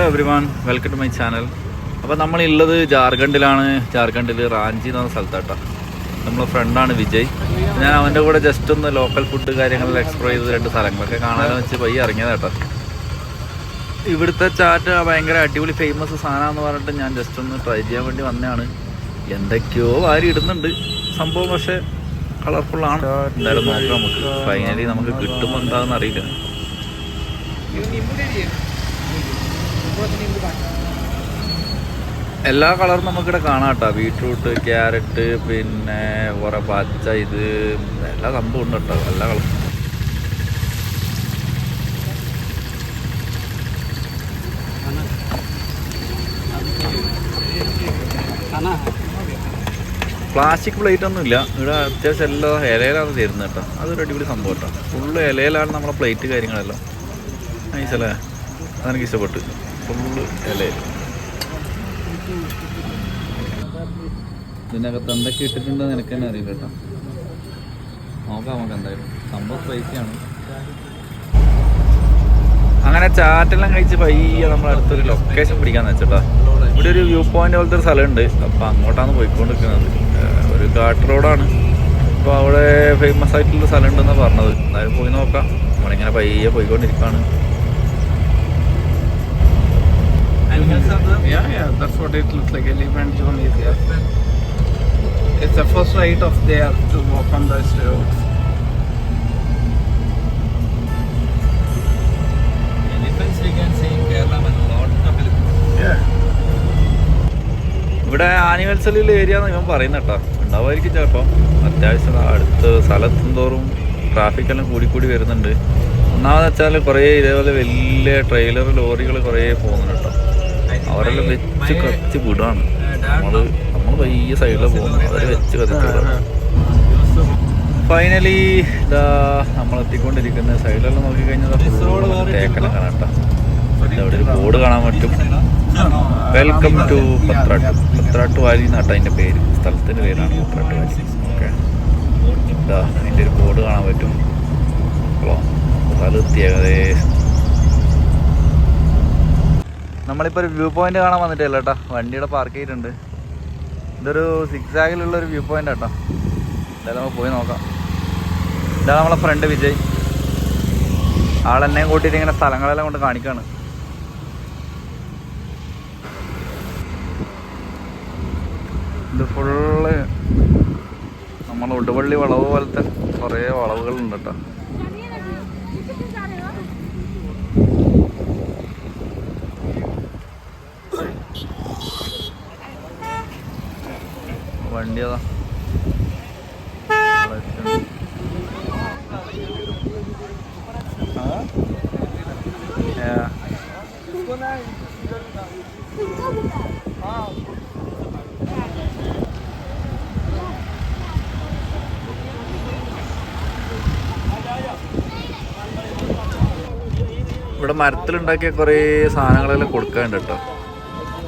Everyone, welcome to my channel. അപ്പോൾ നമ്മളുള്ളത് ജാർഖണ്ഡിലാണ്. ജാർഖണ്ഡിൽ റാഞ്ചി എന്ന് പറഞ്ഞ സ്ഥലത്താട്ടോ. നമ്മളെ ഫ്രണ്ടാണ് വിജയ്. ഞാൻ അവൻ്റെ കൂടെ ജസ്റ്റ് ഒന്ന് ലോക്കൽ ഫുഡ് കാര്യങ്ങളെല്ലാം എക്സ്പ്ലോർ ചെയ്ത് 2 സ്ഥലങ്ങളൊക്കെ കാണാനെന്ന് വെച്ച് പയ്യെ ഇറങ്ങിയതാട്ടോ. ഇവിടുത്തെ ചാറ്റ് ഭയങ്കര അടിപൊളി ഫേമസ് സാധനമാണെന്ന് പറഞ്ഞിട്ട് ഞാൻ ജസ്റ്റ് ഒന്ന് ട്രൈ ചെയ്യാൻ വേണ്ടി വന്നതാണ്. എന്തൊക്കെയോ വാരി ഇടുന്നുണ്ട് സംഭവം, പക്ഷേ കളർഫുള്ളാണ്. എന്തായാലും നോക്കാം, നമുക്ക് ഫൈനലി നമുക്ക് കിട്ടുമ്പോൾ എന്താണെന്ന് അറിയില്ല. എല്ലാ കളറും നമുക്കിവിടെ കാണാം കേട്ടോ. ബീട്രൂട്ട്, ക്യാരറ്റ്, പിന്നെ കുറേ പച്ച, ഇത് എല്ലാ സംഭവം ഉണ്ട് കേട്ടോ, എല്ലാ കളറും. പ്ലാസ്റ്റിക് പ്ലേറ്റ് ഒന്നും ഇല്ല ഇവിടെ. അത്യാവശ്യം എല്ലാ ഇലയിലാണ് തരുന്നത് കേട്ടോ. അതൊരു അടിപൊളി സംഭവം കേട്ടോ. ഫുള്ള് ഇലയിലാണ് നമ്മളെ പ്ലേറ്റ് കാര്യങ്ങളെല്ലാം. നൈസല്ലേ, അതെനിക്ക് ഇഷ്ടപ്പെട്ടു. ഫുള്ള് ഇലയിൽ. ഇതിനകത്ത് എന്തൊക്കെ ഇട്ടിട്ടുണ്ടെന്ന് എനിക്ക് തന്നെ അറിയില്ല കേട്ടോ. നോക്കാം നമുക്ക് എന്തായാലും. സംഭവം സ്പൈസിയാണ്. അങ്ങനെ ചാറ്റെല്ലാം കഴിച്ച് പയ്യെ നമ്മൾ അടുത്തൊരു ലൊക്കേഷൻ പിടിക്കാന്ന് വെച്ചിട്ടാ. ഇവിടെ ഒരു വ്യൂ പോയിന്റ് പോലത്തെ ഒരു സ്ഥലമുണ്ട്. അപ്പം അങ്ങോട്ടാണ് പോയിക്കൊണ്ടിരിക്കുന്നത്. ഒരു ഘാട്ട് റോഡാണ്. അപ്പോൾ അവിടെ ഫേമസ് ആയിട്ടുള്ള സ്ഥലം ഉണ്ടെന്നാണ് പറഞ്ഞത്. എന്തായാലും പോയി നോക്കാം. നമ്മളിങ്ങനെ പയ്യെ പോയിക്കൊണ്ടിരിക്കുകയാണ്. Yeah, that's what it looks like. Elephant zone is here. It's the first right of there to walk on the roads. Elephants we can see in Kerala and lot of elephants. Yeah. ഇവിടെ ആനിമൽസിലുള്ള area എന്ന് ഇവൻ പറയുന്ന കേട്ടോ. ഉണ്ടാവുമായിരിക്കും ചിലപ്പോൾ. അത്യാവശ്യം അടുത്ത് സ്ഥലത്തും തോറും ട്രാഫിക്കെല്ലാം കൂടിക്കൂടി വരുന്നുണ്ട്. ഒന്നാമെന്ന് വെച്ചാൽ കുറേ ഇതേപോലെ വലിയ ട്രെയിലർ ലോറികൾ കുറേ പോകുന്നുണ്ട് കേട്ടോ. അവരെല്ലാം വെച്ച് കത്തിച്ച് വിടാണ്. നമ്മൾ പയ്യെ സൈഡിൽ പോകുന്നു, അവർ വെച്ച് കത്തിച്ച് വിടാണ്. ഫൈനലി ഇതാ നമ്മൾ എത്തിക്കൊണ്ടിരിക്കുന്ന സൈഡിലെല്ലാം നോക്കിക്കഴിഞ്ഞാൽ തേക്കെല്ലാം കാണാം കേട്ടോ. അവിടെ ഒരു ബോർഡ് കാണാൻ പറ്റും. വെൽക്കം ടു പത്രാട്ട് വാലി എന്നാട്ടോ അതിൻ്റെ പേര്. സ്ഥലത്തിൻ്റെ പേരാണ് പത്രാട്ട് വാലി. ഓക്കെ, ഇതാ അതിൻ്റെ ഒരു ബോർഡ് കാണാൻ പറ്റും. സ്ഥലത്തി ഏകദേശം നമ്മളിപ്പോൾ ഒരു വ്യൂ പോയിന്റ് കാണാൻ വന്നിട്ടില്ല കേട്ടോ. വണ്ടിയുടെ പാർക്ക് ചെയ്തിട്ടുണ്ട്. ഇതൊരു സിക്സാഗിലുള്ളൊരു വ്യൂ പോയിന്റ് കേട്ടോ. എന്തായാലും നമുക്ക് പോയി നോക്കാം. ഇതാണ് നമ്മളെ ഫ്രണ്ട് വിജയ്. ആളെന്നെയും കൂട്ടിയിട്ട് ഇങ്ങനെ സ്ഥലങ്ങളെല്ലാം കൊണ്ട് കാണിക്കുകയാണ്. ഇത് ഫുള്ള് നമ്മൾ ഉടുവള്ളി വളവ് പോലത്തെ കുറേ വളവുകളുണ്ട് കേട്ടോ. വണ്ടി അതാ ഇവിടെ മരത്തിലുണ്ടാക്കിയ കുറേ സാധനങ്ങളെല്ലാം കൊടുക്കാനുണ്ട് കേട്ടോ.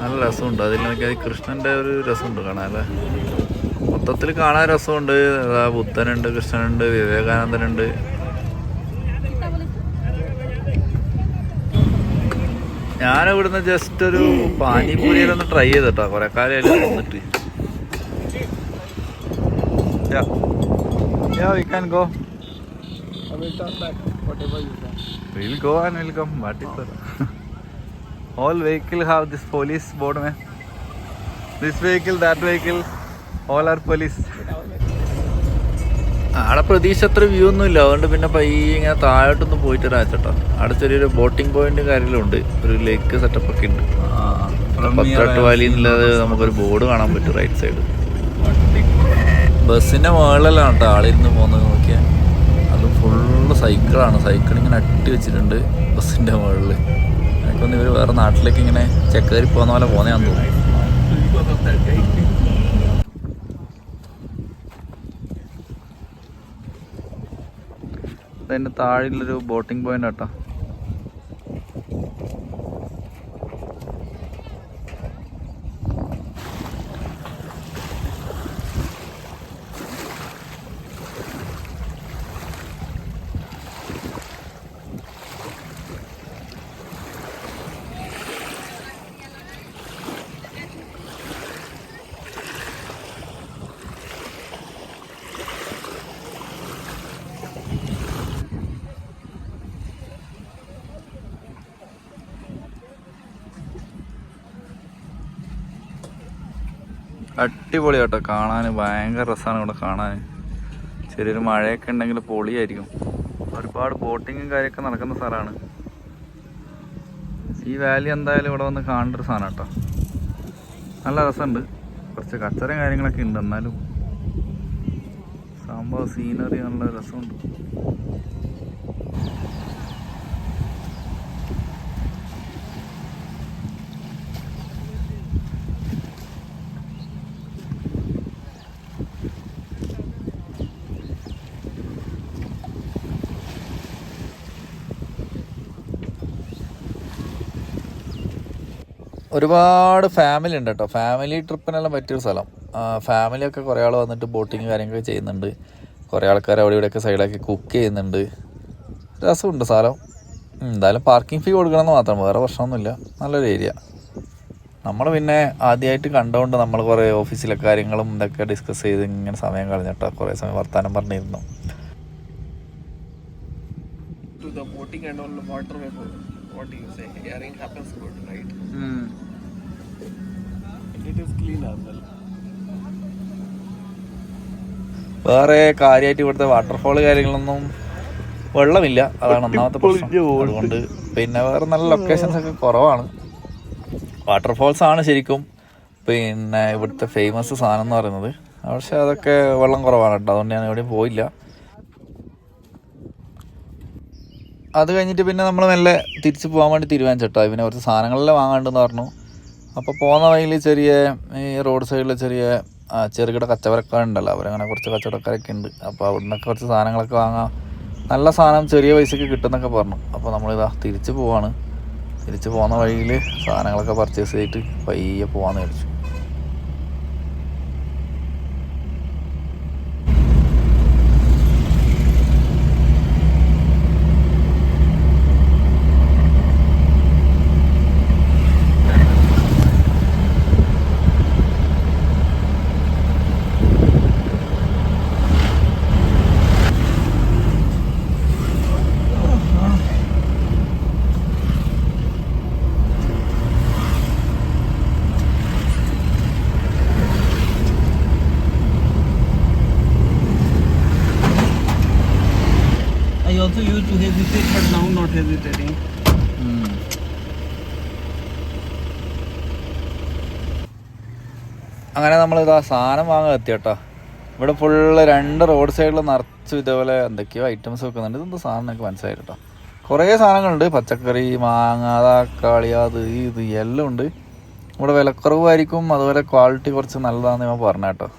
നല്ല രസമുണ്ട്. അതിൽ നോക്കിയാൽ കൃഷ്ണൻ്റെ ഒരു രസമുണ്ട് കാണാൻ. അല്ലേ, മൊത്തത്തിൽ കാണാൻ രസമുണ്ട്. ബുദ്ധനുണ്ട്, കൃഷ്ണനുണ്ട്, വിവേകാനന്ദനുണ്ട്. ഞാനിവിടുന്ന് ജസ്റ്റ് ഒരു പാനിപൂരിയിലൊന്ന് ട്രൈ ചെയ്തിട്ടോ. കുറെ കാലം വന്നിട്ട്. We can go. I will turn back. Whatever you can. We'll go and we'll come. What is that? All vehicle have this police board, man. This vehicle, that vehicle, all are police. അവിടെ പ്രതീക്ഷ അത്ര view ഒന്നും ഇല്ല. അതുകൊണ്ട് പിന്നെ പയ്യെ ഇങ്ങനെ താഴോട്ടൊന്ന് പോയിട്ട് വരാച്ചട്ടോ. അവിടെ ചെറിയൊരു ബോട്ടിംഗ് പോയിന്റ് കാര്യമെല്ലാം ഉണ്ട്. ഒരു ലേക്ക് സെറ്റപ്പ് ഒക്കെ ഉണ്ട്. പത്രാട്ട് വാലി എന്നുള്ളത് നമുക്കൊരു ബോർഡ് കാണാൻ പറ്റും റൈറ്റ് സൈഡ്. ബസ്സിൻ്റെ മുകളിലാണ് കേട്ടോ ആളിരുന്ന് പോകുന്നത്. നോക്കിയാൽ അത് ഫുള്ള് സൈക്കിളാണ്. സൈക്കിൾ ഇങ്ങനെ അട്ടി വെച്ചിട്ടുണ്ട് ബസ്സിൻ്റെ മുകളിൽ. എനിക്കൊന്ന് ഇവർ വേറെ നാട്ടിലേക്ക് ഇങ്ങനെ ചെക്കേറി പോകുന്ന പോലെ പോകുന്നതാന്ന് തോന്നുന്നു. അതിൻ്റെ താഴെയുള്ളൊരു ബോട്ടിംഗ് പോയിന്റ് കേട്ടോ. അടിപൊളി കേട്ടോ, കാണാൻ ഭയങ്കര രസമാണ് ഇവിടെ കാണാൻ. ചെറിയൊരു മഴയൊക്കെ ഉണ്ടെങ്കിൽ പൊളിയായിരിക്കും. ഒരുപാട് ബോട്ടിങ്ങും കാര്യമൊക്കെ നടക്കുന്ന സ്ഥലമാണ് ഈ വാലി. എന്തായാലും ഇവിടെ വന്ന് കാണേണ്ട ഒരു സാധനം കേട്ടോ, നല്ല രസമുണ്ട്. കുറച്ച് കച്ചറയും കാര്യങ്ങളൊക്കെ ഉണ്ട്, എന്നാലും സംഭവം സീനറി നല്ല രസമുണ്ട്. ഒരുപാട് ഫാമിലി ഉണ്ട് കേട്ടോ, ഫാമിലി ട്രിപ്പിനെല്ലാം പറ്റിയൊരു സ്ഥലം. ഫാമിലിയൊക്കെ കുറേ ആൾ വന്നിട്ട് ബോട്ടിങ് കാര്യങ്ങളൊക്കെ ചെയ്യുന്നുണ്ട്. കുറേ ആൾക്കാർ അവിടെ ഇവിടെയൊക്കെ സൈഡാക്കി കുക്ക് ചെയ്യുന്നുണ്ട്. രസമുണ്ട് സ്ഥലം. എന്തായാലും പാർക്കിംഗ് ഫീ കൊടുക്കണമെന്ന് മാത്രം, വേറെ പ്രശ്നമൊന്നുമില്ല. നല്ലൊരു ഏരിയ. നമ്മൾ പിന്നെ ആദ്യമായിട്ട് കണ്ടുകൊണ്ട് നമ്മൾ കുറേ ഓഫീസിലെ കാര്യങ്ങളും ഇതൊക്കെ ഡിസ്കസ് ചെയ്ത് ഇങ്ങനെ സമയം കളഞ്ഞിട്ടോ കുറേ സമയം വർത്താനം പറഞ്ഞിരുന്നു. What do you say? Airing happens good, right? It is clean as well. വേറെ കാര്യമായിട്ട് ഇവിടുത്തെ വാട്ടർഫോൾ കാര്യങ്ങളൊന്നും വെള്ളമില്ല, അതാണ് ഒന്നാമത്തെ പ്രശ്നം. അതുകൊണ്ട് പിന്നെ വേറെ നല്ല ലൊക്കേഷൻസ് ഒക്കെ കുറവാണ്. വാട്ടർഫോൾസ് ആണ് ശരിക്കും പിന്നെ ഇവിടുത്തെ ഫേമസ് സാധനം എന്ന് പറയുന്നത്. പക്ഷെ അതൊക്കെ വെള്ളം കുറവാണ് കേട്ടോ, അതുകൊണ്ട് ഞാൻ എവിടെയും പോയില്ല. അത് കഴിഞ്ഞിട്ട് പിന്നെ നമ്മൾ മെല്ലെ തിരിച്ച് പോകാൻ വേണ്ടി തീരുമാനിച്ചിട്ടോ. പിന്നെ കുറച്ച് സാധനങ്ങളെല്ലാം വാങ്ങാണ്ടെന്ന് പറഞ്ഞു. അപ്പോൾ പോകുന്ന വഴിയിൽ ചെറിയ ഈ റോഡ് സൈഡിൽ ചെറുകിട കച്ചവടക്കാരുണ്ടല്ലോ, അവരങ്ങനെ കുറച്ച് കച്ചവടക്കാരൊക്കെ ഉണ്ട്. അപ്പോൾ അവിടെ നിന്നൊക്കെ കുറച്ച് സാധനങ്ങളൊക്കെ വാങ്ങാം, നല്ല സാധനം ചെറിയ പൈസക്ക് കിട്ടുമെന്നൊക്കെ പറഞ്ഞു. അപ്പോൾ നമ്മളിതാ തിരിച്ച് പോവാണ്. തിരിച്ച് പോകുന്ന വഴിയിൽ സാധനങ്ങളൊക്കെ പർച്ചേസ് ചെയ്തിട്ട് പയ്യെ പോകാമെന്ന് വിചാരിച്ചു. I also used to hesitate, but now not hesitating. അങ്ങനെ നമ്മളിതാ സാധനം വാങ്ങാൻ എത്തി കേട്ടോ. ഇവിടെ ഫുള്ള് 2 റോഡ് സൈഡിൽ നിറച്ച് ഇതേപോലെ എന്തൊക്കെയോ ഐറ്റംസ് വെക്കുന്നുണ്ട്. ഇതെന്താ സാധനം എനിക്ക് മനസ്സിലായി കേട്ടോ. കുറേ സാധനങ്ങളുണ്ട്, പച്ചക്കറി, മാങ്ങ, തക്കാളി, അത് ഇത് എല്ലാം ഉണ്ട്. ഇവിടെ വിലക്കുറവായിരിക്കും, അതുപോലെ ക്വാളിറ്റി കുറച്ച് നല്ലതാണെന്ന് ഞാൻ പറഞ്ഞ കേട്ടോ.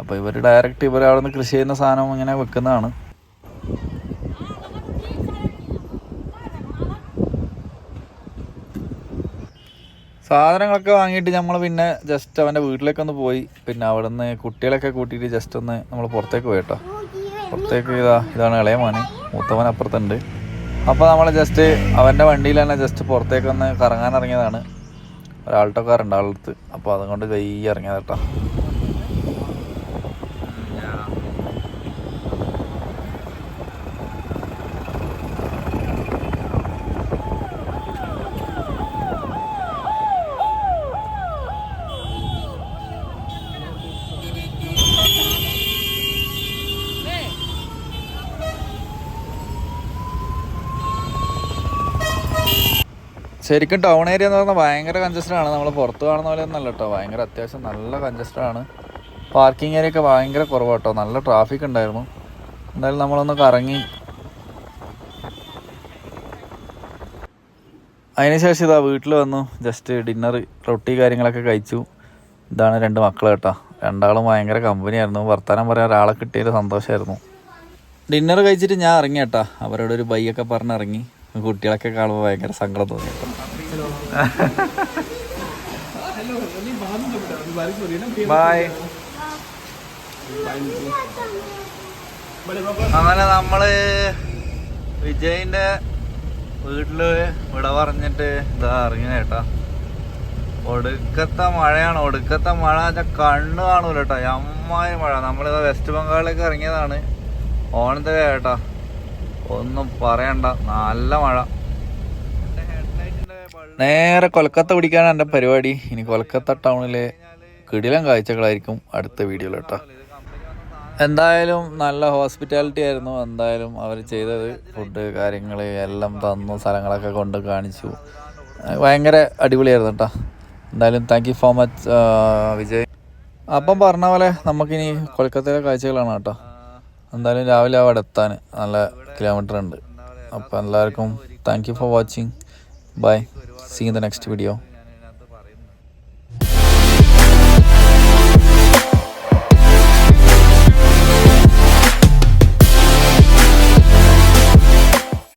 അപ്പോൾ ഇവർ ഡയറക്റ്റ് അവിടെ നിന്ന് കൃഷി ചെയ്യുന്ന സാധനം ഇങ്ങനെ വെക്കുന്നതാണ്. സാധനങ്ങളൊക്കെ വാങ്ങിയിട്ട് നമ്മൾ പിന്നെ ജസ്റ്റ് അവൻ്റെ വീട്ടിലേക്കൊന്ന് പോയി. പിന്നെ അവിടെ നിന്ന് കുട്ടികളൊക്കെ കൂട്ടിയിട്ട് ജസ്റ്റ് ഒന്ന് നമ്മൾ പുറത്തേക്ക് പോയി കേട്ടോ. പുറത്തേക്ക് ഇതാണ് ഇളയ മോന്, മൂത്തവൻ അപ്പുറത്തുണ്ട്. അപ്പോൾ നമ്മൾ ജസ്റ്റ് അവൻ്റെ വണ്ടിയിൽ തന്നെ ജസ്റ്റ് പുറത്തേക്കൊന്ന് കറങ്ങാൻ ഇറങ്ങിയതാണ്. ഒരാൾട്ടോക്കാരുണ്ട് ആളടുത്ത്, അപ്പോൾ അതുകൊണ്ട് കൈ ഇറങ്ങിയത് കേട്ടോ. ശരിക്കും ടൗൺ ഏരിയ എന്ന് പറഞ്ഞാൽ ഭയങ്കര കൺജസ്റ്റഡ് ആണ്. നമ്മൾ പുറത്ത് കാണുന്ന പോലെ ഒന്നല്ല കേട്ടോ, ഭയങ്കര അത്യാവശ്യം നല്ല കൺജസ്റ്റഡ് ആണ്. പാർക്കിംഗ് ഏരിയ ഒക്കെ ഭയങ്കര കുറവാണ് കേട്ടോ, നല്ല ട്രാഫിക് ഉണ്ടായിരുന്നു. എന്തായാലും നമ്മളൊന്ന് കറങ്ങി അതിനുശേഷം ഇതാ വീട്ടിൽ വന്നു. ജസ്റ്റ് ഡിന്നർ റൊട്ടി കാര്യങ്ങളൊക്കെ കഴിച്ചു. ഇതാണ് 2 മക്കൾ കേട്ടോ, രണ്ടാളും ഭയങ്കര കമ്പനിയായിരുന്നു. വർത്താനം പറയാൻ ഒരാളെ കിട്ടിയൊരു സന്തോഷമായിരുന്നു. ഡിന്നർ കഴിച്ചിട്ട് ഞാൻ ഇറങ്ങി കേട്ടോ, അവരോട് ഒരു ബൈ ഒക്കെ പറഞ്ഞ് ഇറങ്ങി. കുട്ടികളൊക്കെ കാണുമ്പോൾ ഭയങ്കര സങ്കടം തോന്നി കേട്ടോ. ബൈ. അങ്ങനെ നമ്മള് വിജയിന്റെ വീട്ടില് വിട പറഞ്ഞിട്ട് ഇതാ ഇറങ്ങിയ കേട്ടാ. ഒടുക്കത്തെ മഴയാണ്, ഒടുക്കത്തെ മഴ കണ്ണ് കാണൂല കേട്ടോ, അമ്മായി മഴ. നമ്മളിതാ വെസ്റ്റ് ബംഗാളിലേക്ക് ഇറങ്ങിയതാണ് ഓണത്തെ കേട്ടാ, ഒന്നും പറയണ്ട, നല്ല മഴ. നേരെ കൊൽക്കത്ത പിടിക്കാനാണ് എൻ്റെ പരിപാടി. ഇനി കൊൽക്കത്ത ടൗണിലെ കിടിലൻ കാഴ്ചകളായിരിക്കും അടുത്ത വീഡിയോയിൽ കേട്ടോ. എന്തായാലും നല്ല ഹോസ്പിറ്റാലിറ്റി ആയിരുന്നു. എന്തായാലും അവർ ചെയ്തത് ഫുഡ് കാര്യങ്ങൾ എല്ലാം തന്നു, സ്ഥലങ്ങളൊക്കെ കൊണ്ട് കാണിച്ചു. ഭയങ്കര അടിപൊളിയായിരുന്നു കേട്ടോ. എന്തായാലും thank you so much Vijay. അപ്പം പറഞ്ഞ പോലെ നമുക്കിനി കൊൽക്കത്തയിലെ കാഴ്ചകളാണ് കേട്ടോ. എന്തായാലും രാവിലെ അവിടെ എത്താൻ നല്ല കിലോമീറ്റർ ഉണ്ട്. അപ്പോൾ എല്ലാവർക്കും thank you for watching. Bye, see in the next video.